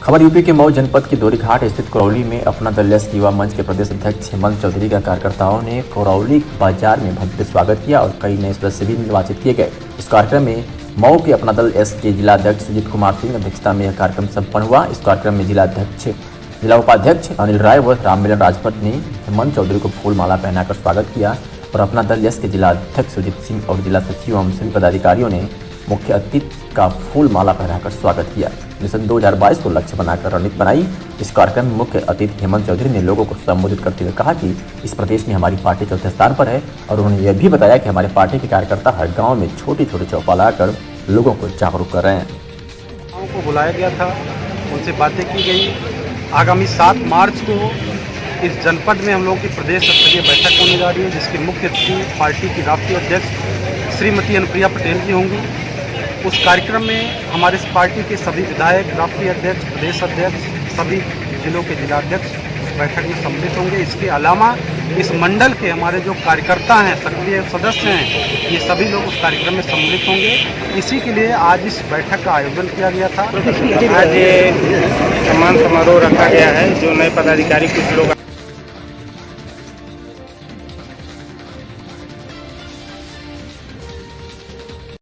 खबर यूपी के मऊ जनपद के दोरीघाट स्थित करौली में अपना दल एस युवा मंच के प्रदेश अध्यक्ष हेमंत चौधरी का कार्यकर्ताओं ने करौली बाजार में भव्य स्वागत किया और कई नए सदस्य भी निर्वाचित किए गए। इस कार्यक्रम में मऊ के अपना दल एस के जिला अध्यक्ष सुजीत कुमार सिंह अध्यक्षता में यह कार्यक्रम संपन्न हुआ। इस कार्यक्रम में जिला उपाध्यक्ष अनिल राय व राममिलन राजपत ने हेमंत चौधरी को फूल माला पहनाकर स्वागत किया और अपना दल एस के जिला अध्यक्ष सुजीत सिंह और जिला सचिव एवं सभी पदाधिकारियों ने मुख्य अतिथि का फूल माला पहनाकर स्वागत किया। मिशन 2022 को लक्ष्य बनाकर रणनीति बनाई। इस कार्यक्रम में मुख्य अतिथि हेमंत चौधरी ने लोगों को संबोधित करते हुए कहा कि इस प्रदेश में हमारी पार्टी चौथे स्थान पर है और उन्होंने यह भी बताया कि हमारे पार्टी के कार्यकर्ता हर गांव में छोटे छोटे चौपाल आकर लोगों को जागरूक कर रहे हैं। को बुलाया गया था, उनसे बातें की गई। आगामी 7 मार्च को इस जनपद में हम लोगों की प्रदेश स्तरीय बैठक होने जा रही है, जिसकी मुख्य अतिथि पार्टी की राष्ट्रीय अध्यक्ष श्रीमती अनुप्रिया पटेल जी होंगी। उस कार्यक्रम में हमारे इस पार्टी के सभी विधायक, राष्ट्रीय अध्यक्ष, प्रदेश अध्यक्ष, सभी जिलों के जिलाध्यक्ष उस बैठक में सम्मिलित होंगे। इसके अलावा इस मंडल के हमारे जो कार्यकर्ता हैं, सक्रिय सदस्य हैं, ये सभी लोग उस कार्यक्रम में सम्मिलित होंगे। इसी के लिए आज इस बैठक का आयोजन किया गया था। आज सम्मान समारोह रखा गया है। जो नए पदाधिकारी कुछ लोग